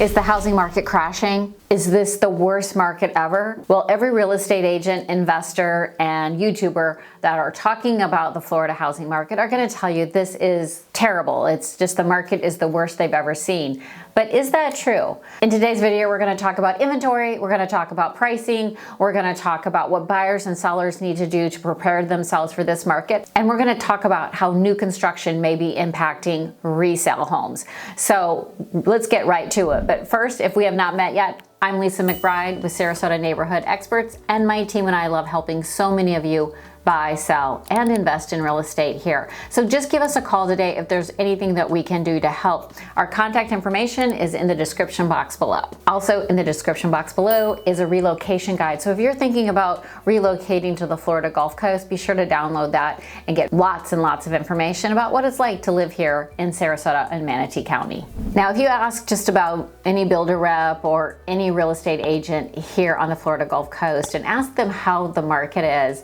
Is the housing market crashing? Is this the worst market ever? Well, every real estate agent, investor, and YouTuber that are talking about the Florida housing market are going to tell you this is terrible. It's just the market is the worst they've ever seen. But is that true? In today's video, we're going to talk about inventory, we're going to talk about pricing, we're going to talk about what buyers and sellers need to do to prepare themselves for this market, and we're going to talk about how new construction may be impacting resale homes. So let's get right to it. But first, if we have not met yet, I'm Lisa McBride with Sarasota Neighborhood Experts, and my team and I love helping so many of you buy, sell, and invest in real estate here. So just give us a call today if there's anything that we can do to help. Our contact information is in the description box below. Also in the description box below is a relocation guide. So if you're thinking about relocating to the Florida Gulf Coast, be sure to download that and get lots and lots of information about what it's like to live here in Sarasota and Manatee County. Now, if you ask just about any builder rep or any real estate agent here on the Florida Gulf Coast and ask them how the market is,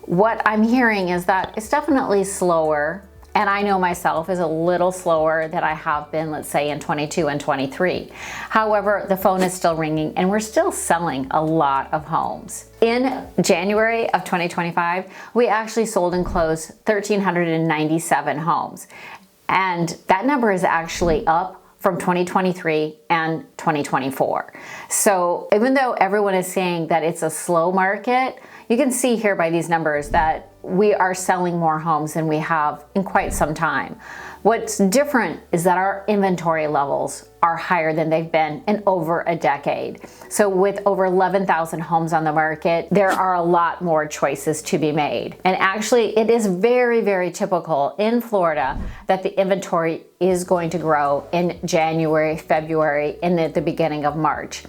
what I'm hearing is that it's definitely slower, and I know myself is a little slower than I have been, let's say, in 22 and 23. However, the phone is still ringing and we're still selling a lot of homes. In January of 2025, we actually sold and closed 1,397 homes. And that number is actually up from 2023 and 2024. So even though everyone is saying that it's a slow market, you can see here by these numbers that we are selling more homes than we have in quite some time. What's different is that our inventory levels are higher than they've been in over a decade. So with over 11,000 homes on the market, there are a lot more choices to be made. And actually, it is very, very typical in Florida that the inventory is going to grow in January, February, and at the beginning of March.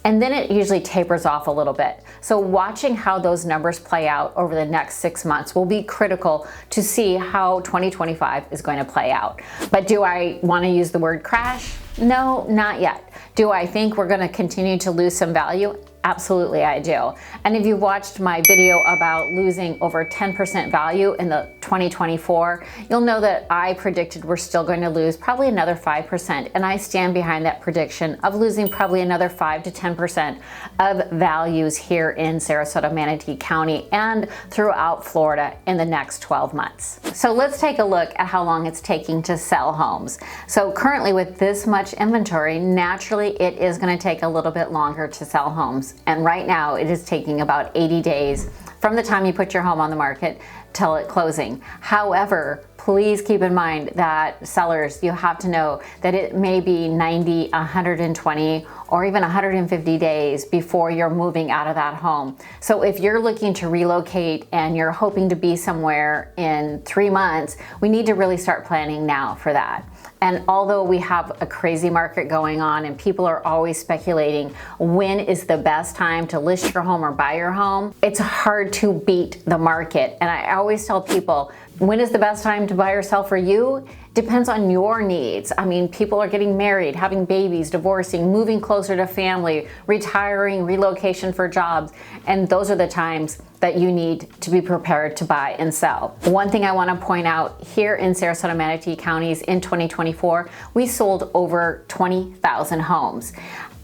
And then it usually tapers off a little bit. So watching how those numbers play out over the next 6 months will be critical to see how 2025 is going to play out. But do I want to use the word crash? No, not yet. Do I think we're going to continue to lose some value? Absolutely, I do. And if you watched my video about losing over 10% value in the 2024, you'll know that I predicted we're still going to lose probably another 5%. And I stand behind that prediction of losing probably another 5 to 10% of values here in Sarasota, Manatee County, and throughout Florida in the next 12 months. So let's take a look at how long it's taking to sell homes. So currently with this much inventory, naturally it is going to take a little bit longer to sell homes. And right now it is taking about 80 days from the time you put your home on the market till it closing. However, please keep in mind that sellers, you have to know that it may be 90, 120, or even 150 days before you're moving out of that home. So if you're looking to relocate and you're hoping to be somewhere in 3 months, we need to really start planning now for that. And although we have a crazy market going on and people are always speculating when is the best time to list your home or buy your home, it's hard to beat the market. And I always tell people, when is the best time to buy or sell for you? Depends on your needs. I mean, people are getting married, having babies, divorcing, moving closer to family, retiring, relocation for jobs. And those are the times that you need to be prepared to buy and sell. One thing I want to point out here in Sarasota, Manatee Counties in 2024, we sold over 20,000 homes.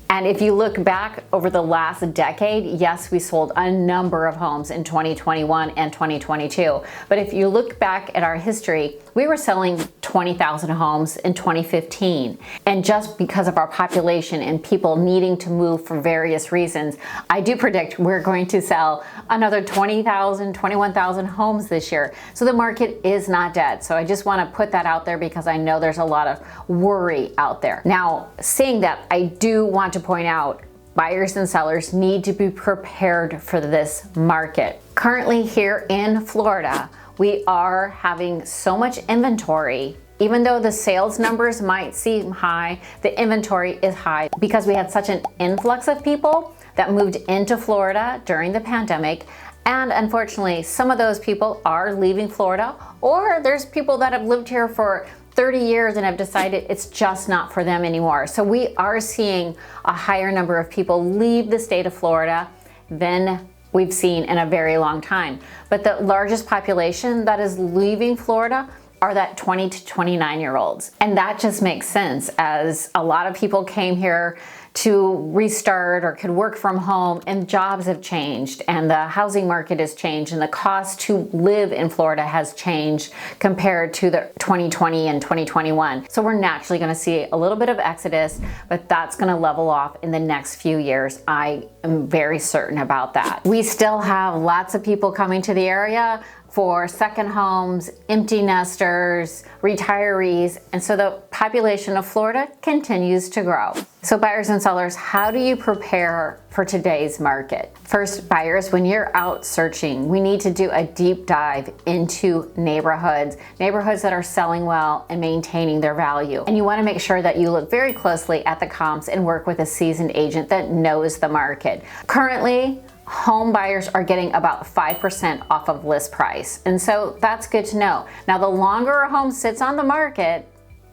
And if you look back over the last decade, yes, we sold a number of homes in 2021 and 2022. But if you look back at our history, we were selling 20,000 homes in 2015. And just because of our population and people needing to move for various reasons, I do predict we're going to sell another 20,000, 21,000 homes this year. So the market is not dead. So I just want to put that out there because I know there's a lot of worry out there. Now, saying that, I do want to point out buyers and sellers need to be prepared for this market. Currently here in Florida, we are having so much inventory. Even though the sales numbers might seem high, the inventory is high because we had such an influx of people that moved into Florida during the pandemic. And unfortunately, some of those people are leaving Florida, or there's people that have lived here for 30 years and have decided it's just not for them anymore. So we are seeing a higher number of people leave the state of Florida than we've seen in a very long time. But the largest population that is leaving Florida are that 20 to 29-year-olds. And that just makes sense, as a lot of people came here to restart or could work from home, and jobs have changed and the housing market has changed and the cost to live in Florida has changed compared to the 2020 and 2021. So we're naturally going to see a little bit of exodus, but that's going to level off in the next few years. I am very certain about that. We still have lots of people coming to the area for second homes, empty nesters, retirees, and so the population of Florida continues to grow. So buyers and sellers, how do you prepare for today's market? First, buyers, when you're out searching, we need to do a deep dive into neighborhoods that are selling well and maintaining their value. And you want to make sure that you look very closely at the comps and work with a seasoned agent that knows the market. Currently, home buyers are getting about 5% off of list price. And so that's good to know. Now, the longer a home sits on the market,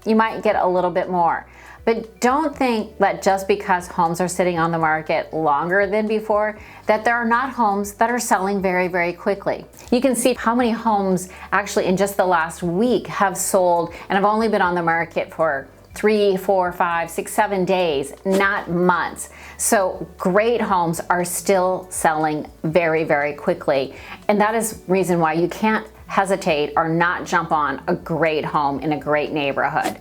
you might get a little bit more. But don't think that just because homes are sitting on the market longer than before, that there are not homes that are selling very, very quickly. You can see how many homes actually in just the last week have sold and have only been on the market for 3, 4, 5, 6, 7 days, not months. So great homes are still selling very, very quickly. And that is reason why you can't hesitate or not jump on a great home in a great neighborhood.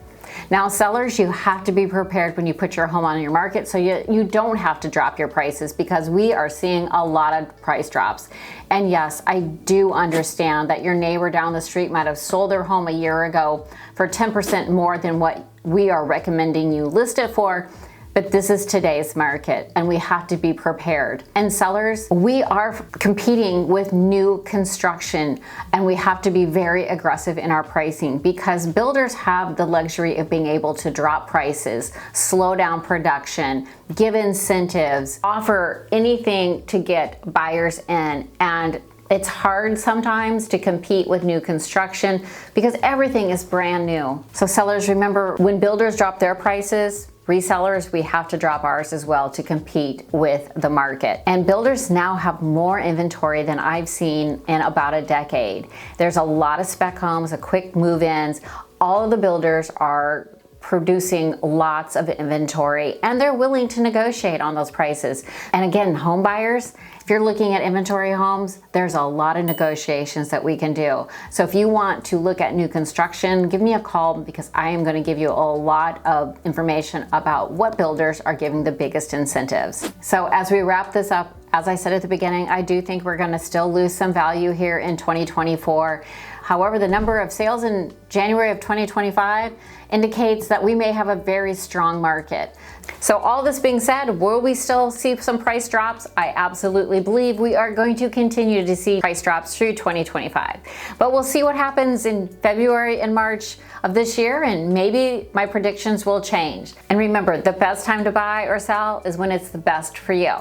Now, sellers, you have to be prepared when you put your home on your market so you don't have to drop your prices, because we are seeing a lot of price drops. And yes, I do understand that your neighbor down the street might have sold their home a year ago for 10% more than what we are recommending you list it for. But this is today's market and we have to be prepared. And sellers, we are competing with new construction and we have to be very aggressive in our pricing, because builders have the luxury of being able to drop prices, slow down production, give incentives, offer anything to get buyers in. And it's hard sometimes to compete with new construction because everything is brand new. So sellers, remember, when builders drop their prices, resellers, we have to drop ours as well to compete with the market. And builders now have more inventory than I've seen in about a decade. There's a lot of spec homes, a quick move-ins. All of the builders are producing lots of inventory and they're willing to negotiate on those prices. And again, home buyers, if you're looking at inventory homes, there's a lot of negotiations that we can do. So if you want to look at new construction, give me a call, because I am going to give you a lot of information about what builders are giving the biggest incentives. So as we wrap this up, as I said at the beginning, I do think we're going to still lose some value here in 2024. However, the number of sales in January of 2025 indicates that we may have a very strong market. So all this being said, will we still see some price drops? I absolutely believe we are going to continue to see price drops through 2025. But we'll see what happens in February and March of this year, and maybe my predictions will change. And remember, the best time to buy or sell is when it's the best for you.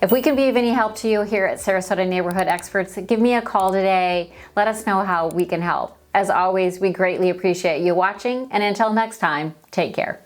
If we can be of any help to you here at Sarasota Neighborhood Experts, give me a call today. Let us know how we can help. As always, we greatly appreciate you watching, and until next time, take care.